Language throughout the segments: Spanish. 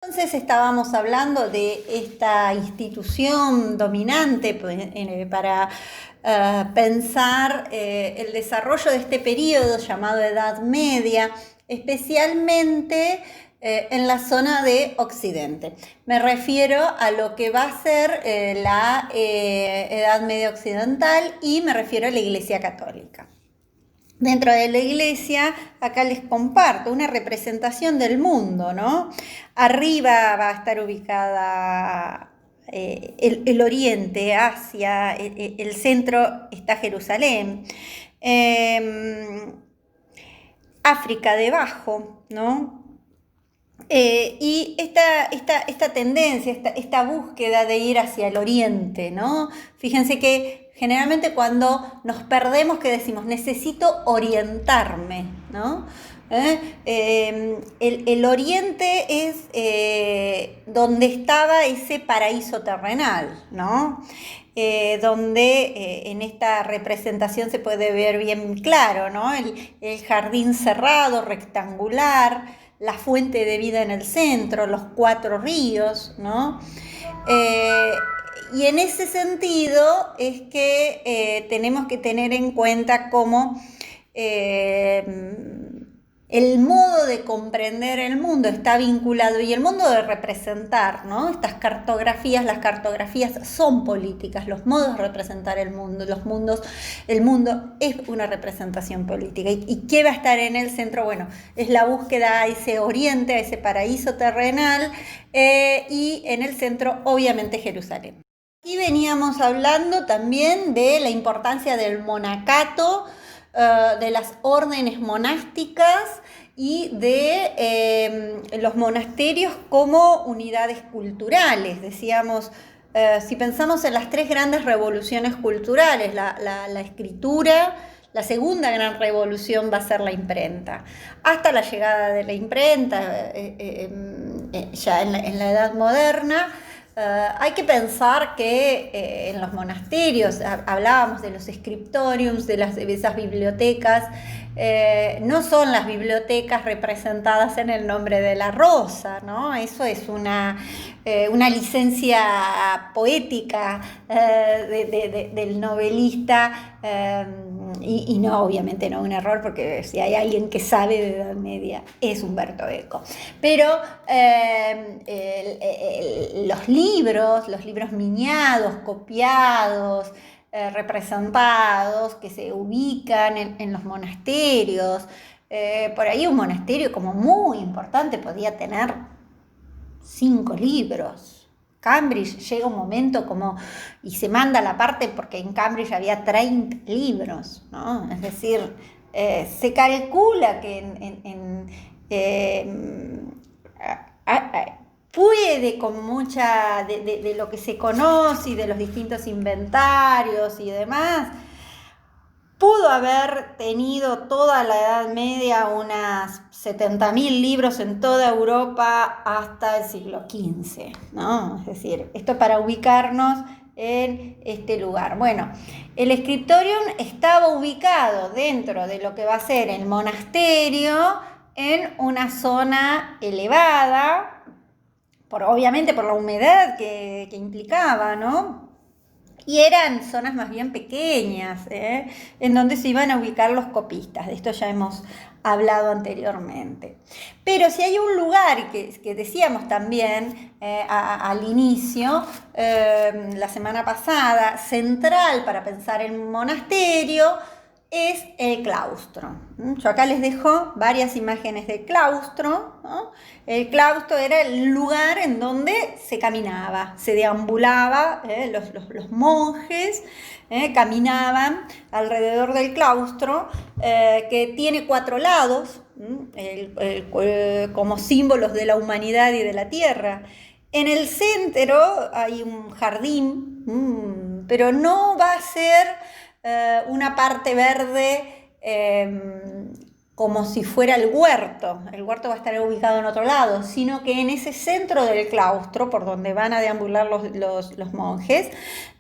Entonces estábamos hablando de esta institución dominante para pensar el desarrollo de este periodo llamado Edad Media, especialmente en la zona de Occidente. Me refiero a lo que va a ser la Edad Media Occidental y me refiero a la Iglesia Católica. Dentro de la iglesia, acá les comparto una representación del mundo, ¿no? Arriba va a estar ubicada el oriente, Asia, el centro está Jerusalén, África debajo, ¿no? Y esta tendencia, esta búsqueda de ir hacia el oriente, ¿no? Fíjense que generalmente cuando nos perdemos, que decimos, necesito orientarme, ¿no? El oriente es donde estaba ese paraíso terrenal, ¿no? Donde en esta representación se puede ver bien claro, ¿no? El jardín cerrado, rectangular, la fuente de vida en el centro, los 4 ríos, ¿no? Y en ese sentido es que tenemos que tener en cuenta cómo el modo de comprender el mundo está vinculado y el modo de representar, ¿no? Estas cartografías, las cartografías son políticas, los modos de representar el mundo, el mundo es una representación política. ¿Y qué va a estar en el centro? Bueno, es la búsqueda a ese oriente, a ese paraíso terrenal y en el centro, obviamente, Jerusalén. Aquí veníamos hablando también de la importancia del monacato, de las órdenes monásticas y de los monasterios como unidades culturales. Decíamos, si pensamos en las 3 grandes revoluciones culturales, la escritura, la segunda gran revolución va a ser la imprenta. Hasta la llegada de la imprenta, ya en la Edad Moderna, hay que pensar que en los monasterios, hablábamos de los scriptoriums, de esas bibliotecas, no son las bibliotecas representadas en el nombre de la rosa, ¿no? Eso es una licencia poética del novelista y no, obviamente no un error, porque si hay alguien que sabe de Edad Media es Umberto Eco. Pero los libros miniados, copiados, representados, que se ubican en los monasterios. Por ahí un monasterio como muy importante podía tener 5 libros. Cambridge llega un momento y se manda la parte porque en Cambridge había 30 libros, ¿no? Es decir, se calcula que puede, con mucha de lo que se conoce y de los distintos inventarios y demás, pudo haber tenido toda la Edad Media unas 70.000 libros en toda Europa hasta el siglo XV, ¿no? Es decir, esto para ubicarnos en este lugar. Bueno, el scriptorium estaba ubicado dentro de lo que va a ser el monasterio en una zona elevada, obviamente por la humedad que implicaba, ¿no? Y eran zonas más bien pequeñas, en donde se iban a ubicar los copistas. De esto ya hemos hablado anteriormente. Pero si hay un lugar que decíamos también al inicio, la semana pasada, central para pensar en monasterio, es el claustro. Yo acá les dejo varias imágenes del claustro, ¿no? El claustro era el lugar en donde se caminaba, se deambulaba, los monjes caminaban alrededor del claustro, que tiene 4 lados, como símbolos de la humanidad y de la tierra. En el centro hay un jardín, pero no va a ser una parte verde como si fuera el huerto va a estar ubicado en otro lado, sino que en ese centro del claustro, por donde van a deambular los monjes,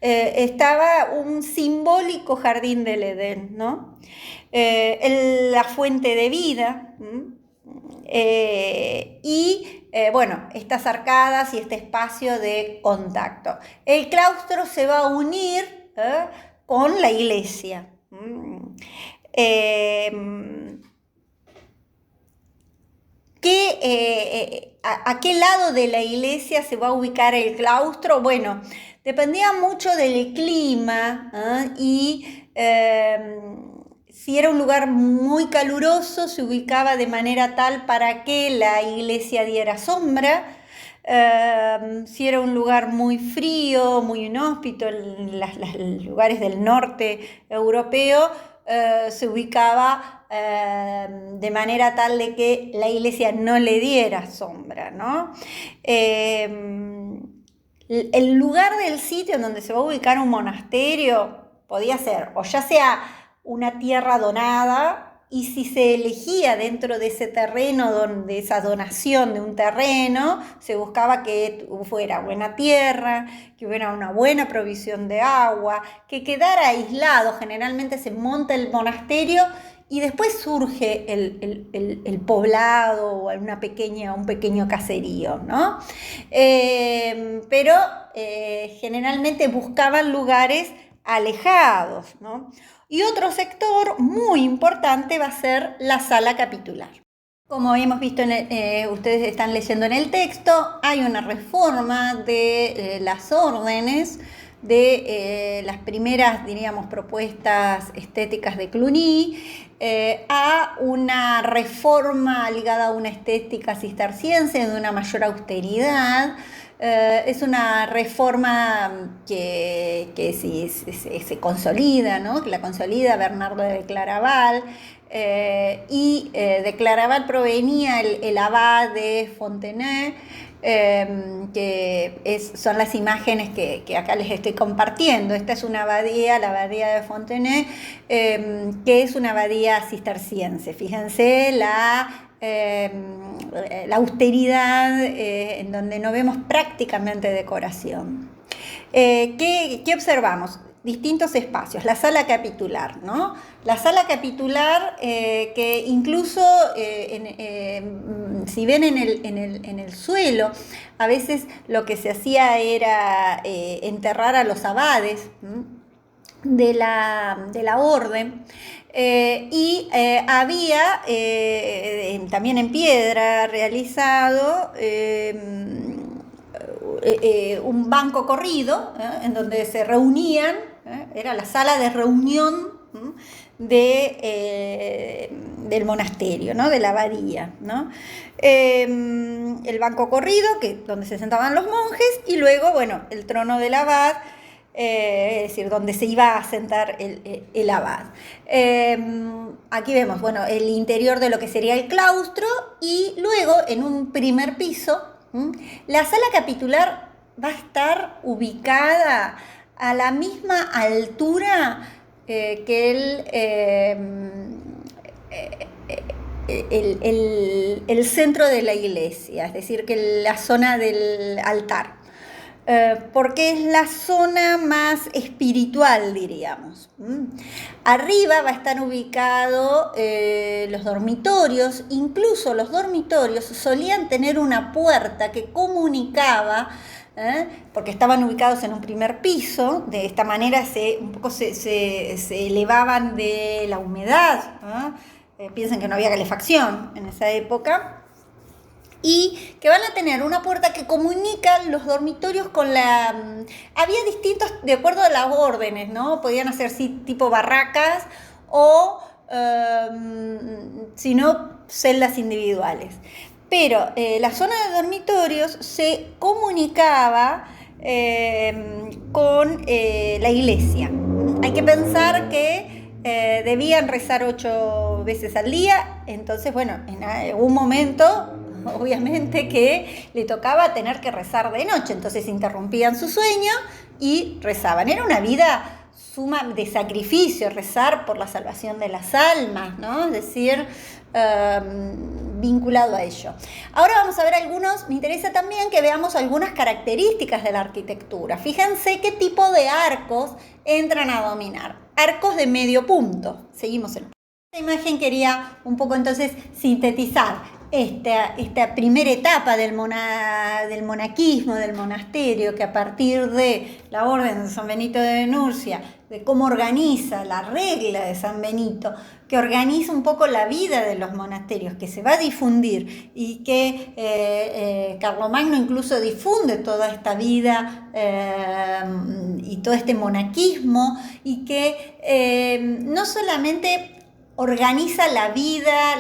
estaba un simbólico jardín del Edén, ¿no? La fuente de vida, Bueno, estas arcadas y este espacio de contacto. El claustro se va a unir con la iglesia. ¿A qué lado de la iglesia se va a ubicar el claustro? Bueno, dependía mucho del clima y si era un lugar muy caluroso se ubicaba de manera tal para que la iglesia diera sombra. Si era un lugar muy frío, muy inhóspito, en los lugares del norte europeo, se ubicaba de manera tal de que la iglesia no le diera sombra, ¿no? El lugar del sitio en donde se va a ubicar un monasterio podía ser o ya sea una tierra donada, y si se elegía dentro de ese terreno, de esa donación de un terreno, se buscaba que fuera buena tierra, que hubiera una buena provisión de agua, que quedara aislado. Generalmente se monta el monasterio y después surge el poblado o un pequeño caserío, ¿no? Pero generalmente buscaban lugares alejados, ¿no? Y otro sector muy importante va a ser la sala capitular. Como hemos visto, ustedes están leyendo en el texto, hay una reforma de las órdenes, de las primeras, diríamos, propuestas estéticas de Cluny, a una reforma ligada a una estética cisterciense de una mayor austeridad. Es una reforma que se consolida, ¿no? Que la consolida Bernardo de Claraval, de Claraval provenía el abad de Fontenay, son las imágenes que acá les estoy compartiendo. Esta es una abadía, la abadía de Fontenay, que es una abadía cisterciense. Fíjense la austeridad, en donde no vemos prácticamente decoración. ¿Qué observamos? Distintos espacios. La sala capitular, ¿no? La sala capitular, que incluso si ven en el suelo, a veces lo que se hacía era enterrar a los abades de la orden. Había también en piedra realizado un banco corrido en donde se reunían, era la sala de reunión del monasterio, ¿no? De la abadía, ¿no? El banco corrido, donde se sentaban los monjes, y luego, bueno, el trono del abad, es decir, donde se iba a sentar el abad. Aquí vemos, bueno, el interior de lo que sería el claustro, y luego en un primer piso, la sala capitular va a estar ubicada a la misma altura que el centro de la iglesia, es decir, que la zona del altar. Porque es la zona más espiritual, diríamos. Arriba va a estar ubicado los dormitorios. Incluso los dormitorios solían tener una puerta que comunicaba, porque estaban ubicados en un primer piso. De esta manera un poco se elevaban de la humedad. Piensen que no había calefacción en esa época. Y que van a tener una puerta que comunica los dormitorios con la... Había distintos, de acuerdo a las órdenes, ¿no? Podían hacer tipo barracas o, si no, celdas individuales. Pero la zona de dormitorios se comunicaba con la iglesia. Hay que pensar que debían rezar 8 veces al día, entonces, bueno, en algún momento... Obviamente que le tocaba tener que rezar de noche, entonces interrumpían su sueño y rezaban. Era una vida suma de sacrificio, rezar por la salvación de las almas, ¿no? Es decir, vinculado a ello. Ahora vamos a ver me interesa también que veamos algunas características de la arquitectura. Fíjense qué tipo de arcos entran a dominar. Arcos de medio punto. Seguimos en esta imagen. Quería un poco entonces sintetizar esta primera etapa del monaquismo, del monasterio, que a partir de la orden de San Benito de Nursia, de cómo organiza la regla de San Benito, que organiza un poco la vida de los monasterios, que se va a difundir y que Carlomagno incluso difunde toda esta vida y todo este monaquismo, y que no solamente organiza la vida,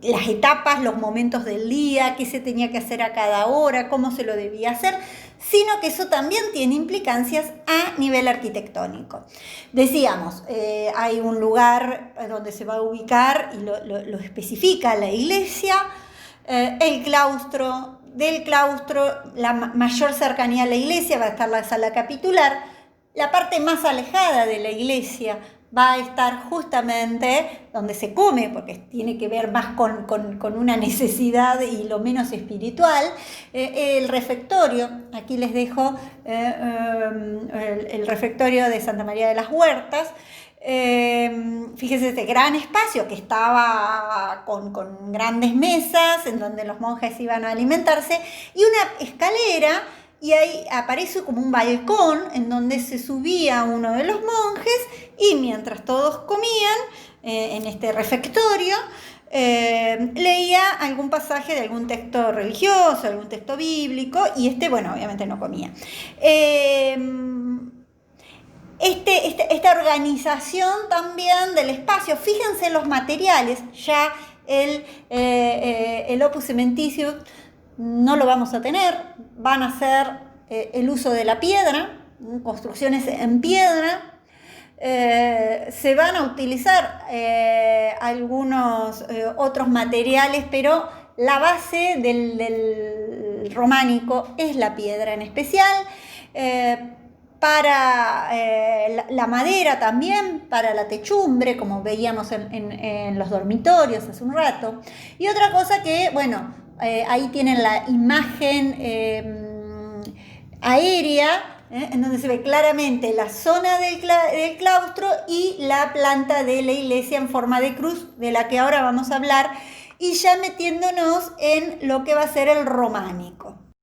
las etapas, los momentos del día, qué se tenía que hacer a cada hora, cómo se lo debía hacer, sino que eso también tiene implicancias a nivel arquitectónico. Decíamos, hay un lugar donde se va a ubicar, y lo especifica la iglesia, el claustro. Del claustro, la mayor cercanía a la iglesia va a estar la sala capitular. La parte más alejada de la iglesia va a estar justamente donde se come, porque tiene que ver más con una necesidad y lo menos espiritual, el refectorio. Aquí les dejo el refectorio de Santa María de las Huertas. Fíjense este gran espacio que estaba con grandes mesas en donde los monjes iban a alimentarse, y una escalera, y ahí aparece como un balcón en donde se subía uno de los monjes, y mientras todos comían en este refectorio, leía algún pasaje de algún texto religioso, algún texto bíblico, y bueno, obviamente no comía. Esta organización también del espacio, fíjense en los materiales, ya el Opus Cementicium no lo vamos a tener, van a ser el uso de la piedra, construcciones en piedra. Se van a utilizar algunos otros materiales, pero la base del románico es la piedra en especial. Para la madera también, para la techumbre, como veíamos en los dormitorios hace un rato. Y otra cosa que, bueno, ahí tienen la imagen aérea, en donde se ve claramente la zona del claustro y la planta de la iglesia en forma de cruz, de la que ahora vamos a hablar, y ya metiéndonos en lo que va a ser el románico.